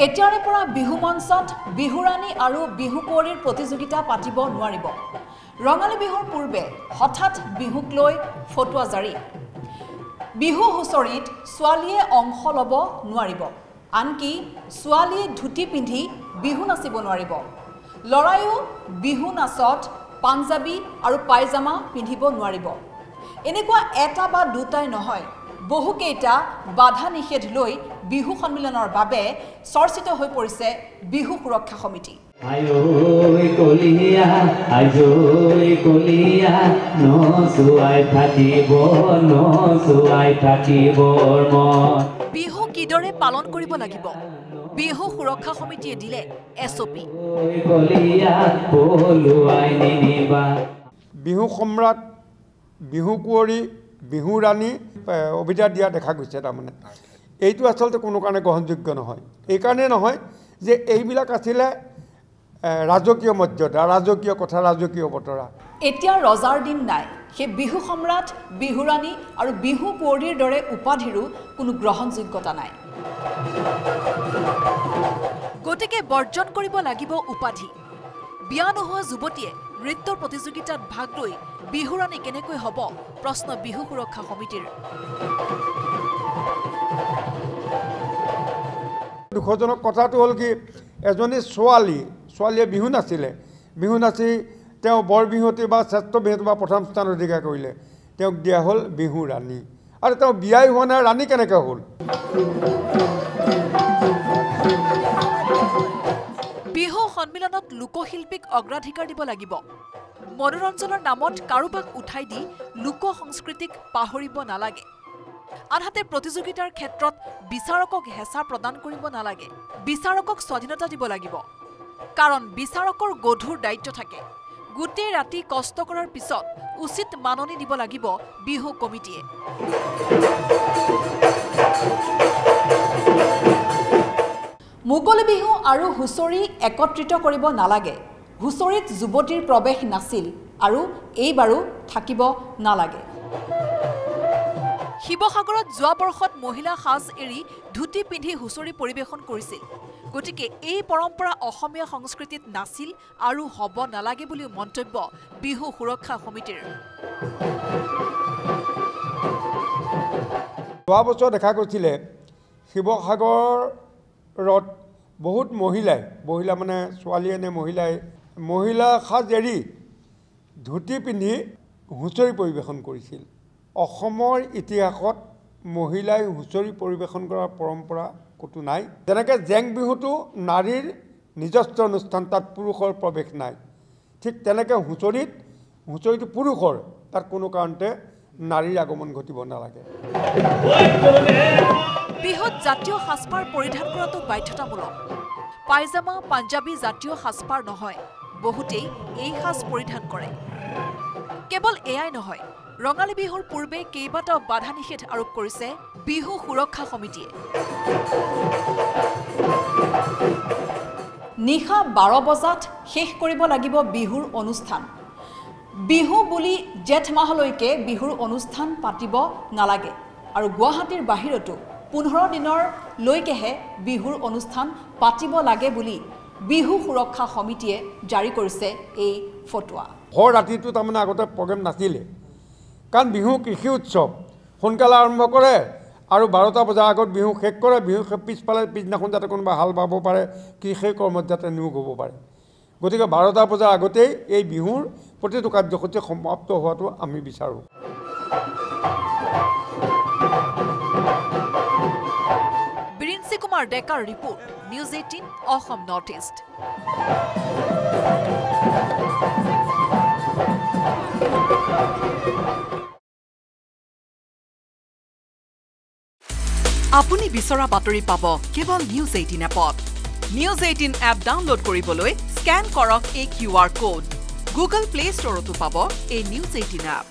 এতিয়াৰে পৰা বিহু মঞ্চত বিহুৰাণী আৰু বিহু কুঁৱৰীৰ প্ৰতিযোগিতা পাতিব নোৱাৰিব। ৰঙালী বিহুৰ পূৰ্বে হঠাৎ বিহুক লৈ ফটোৱা জাৰি। বিহু হুঁচৰিত ছোৱালীয়ে অংশ ল'ব নোৱাৰিব। আনকি ছোৱালীয়ে ধুতি পিন্ধি বিহু নাচিব নোৱাৰিব। ল'ৰায়ো বিহু নাচত পাঞ্জাবী আৰু পায়জামা পিন্ধিব নোৱাৰিব। এনেকুৱা এটা বা দুটাই নহয়, বহুকেইটা বাধা নিষেধ লৈ বিহু সন্মিলনৰ বাবে চৰ্চিত হৈ পৰিছে বিহু সুৰক্ষা সমিতি। বিহু কিদৰে পালন কৰিব লাগিব, বিহু সুৰক্ষা সমিতিয়ে দিলে SOP। বিহু সম্ৰাট, বিহু কুঁৱৰী, বিহু ৰাণী অভিধা দিয়া দেখা গৈছে। তাৰমানে এইটো আচলতে কোনো কাৰণে গ্ৰহণযোগ্য নহয়। এইকাৰণে নহয় যে এইবিলাক আছিলে ৰাজকীয় মৰ্যাদা, ৰাজকীয় কথা, ৰাজকীয় বতৰা। এতিয়া ৰজাৰ দিন নাই। সেই বিহু সম্ৰাট, বিহু ৰাণী আৰু বিহু কুঁৱৰীৰ দৰে উপাধিৰো কোনো গ্ৰহণযোগ্যতা নাই। গতিকে বৰ্জন কৰিব লাগিব উপাধি। বিয়া নোহোৱা যুৱতীয়ে নৃত্যৰ প্ৰতিযোগিতাত ভাগ লৈ বিহু ৰাণী কেনেকৈ হ'ব, প্ৰশ্ন বিহু সুৰক্ষা সমিতিৰ। দুখজনক কথাটো হ'ল কি, এজনী ছোৱালীয়ে বিহু নাচিলে, বিহু নাচি তেওঁ বৰ বিহুৱতী বা শ্ৰেষ্ঠ বিহুৱতী বা প্ৰথম স্থান অধিকাৰ কৰিলে, তেওঁক দিয়া হ'ল বিহু ৰাণী। আৰু তেওঁ বিয়াই হোৱা নাই, ৰাণী কেনেকৈ হ'ল? বিহু সন্মিলনত লোকশিল্পীক অগ্ৰাধিকাৰ দিব লাগিব। মনোৰঞ্জনৰ নামত কাৰোবাক উঠাই দি লোক সংস্কৃতিক পাহৰিব নালাগে। আনহাতে প্ৰতিযোগিতাৰ ক্ষেত্ৰত বিচাৰকক হেঁচা প্ৰদান কৰিব নালাগে। বিচাৰকক স্বাধীনতা দিব লাগিব, কাৰণ বিচাৰকৰ গধুৰ দায়িত্ব থাকে। গোটেই ৰাতি কষ্ট কৰাৰ পিছত উচিত মাননি দিব লাগিব বিহু কমিটিয়ে। মুকলি বিহু আৰু হুঁচৰি একত্ৰিত কৰিব নালাগে। হুঁচৰিত যুৱতীৰ প্ৰৱেশ নাছিল আৰু এইবাৰো থাকিব নালাগে। শিৱসাগৰত যোৱা বৰ্ষত মহিলা সাজ এৰি ধুতি পিন্ধি হুঁচৰি পৰিৱেশন কৰিছিল। গতিকে এই পৰম্পৰা অসমীয়া সংস্কৃতিত নাছিল আৰু হ'ব নালাগে বুলিও মন্তব্য বিহু সুৰক্ষা সমিতিৰ। যোৱা বছৰ দেখা গৈছিলে শিৱসাগৰত বহুত মহিলা মানে ছোৱালীয়ে নে মহিলা সাজ এৰি ধুতি পিন্ধি হুঁচৰি পৰিৱেশন কৰিছিল। অসমৰ ইতিহাসত মহিলাই হুঁচৰি পৰিৱেশন কৰাৰ পৰম্পৰা ক'তো নাই। যেনেকৈ জেং বিহুটো নাৰীৰ নিজস্ব অনুষ্ঠান, তাত পুৰুষৰ প্ৰৱেশ নাই, ঠিক তেনেকৈ হুঁচৰিটো পুৰুষৰ, তাত কোনো কাৰণতে নাৰীৰ আগমন ঘটিব নালাগে। বিহুত জাতীয় সাজপাৰ পৰিধান কৰাটো বাধ্যতামূলক। পায়জামা, পাঞ্জাবী জাতীয় সাজপাৰ নহয়, বহুতেই এই সাজ পৰিধান কৰে। কেৱল এয়াই নহয়, ৰঙালী বিহুৰ পূৰ্বে কেইবাটাও বাধা নিষেধ আৰোপ কৰিছে বিহু সুৰক্ষা সমিতিয়ে। নিশা 12 বজাত শেষ কৰিব লাগিব বিহুৰ অনুষ্ঠান। বিহু বুলি জেঠ মাহলৈকে বিহুৰ অনুষ্ঠান পাতিব নালাগে। আৰু গুৱাহাটীৰ বাহিৰতো 15 দিনৰ লৈকেহে বিহুৰ অনুষ্ঠান পাতিব লাগে বুলি বিহু সুৰক্ষা সমিতিয়ে জাৰি কৰিছে এই ফটোৱা। ভৰ ৰাতিটো তাৰমানে আগতে প্ৰগ্ৰেম নাছিলে, কাৰণ বিহু কৃষি উৎসৱ। সোনকালে আৰম্ভ কৰে আৰু 12টা বজাৰ আগত বিহু শেষ কৰে। বিহু পিছফালে পিছদিনাখন যাতে কোনোবা হাল বাব পাৰে, কৃষি কৰ্মত যাতে নিয়োগ হ'ব পাৰে। গতিকে 12টা বজাৰ আগতেই এই বিহুৰ প্ৰতিটো কাৰ্যসূচী সমাপ্ত হোৱাটো আমি বিচাৰোঁ। বিৰিঞ্চি কুমাৰ ডেকাৰ report, news 18 Assam north east. আপুনি বিচৰা বাতৰি পাব কেৱল নিউজ 18 এপত। নিউজ 18 এপ ডাউনলোড কৰিবলৈ স্কেন কৰক এই QR কোড। গুগল প্লে ষ্টৰতো পাব এই নিউজ 18 এপ।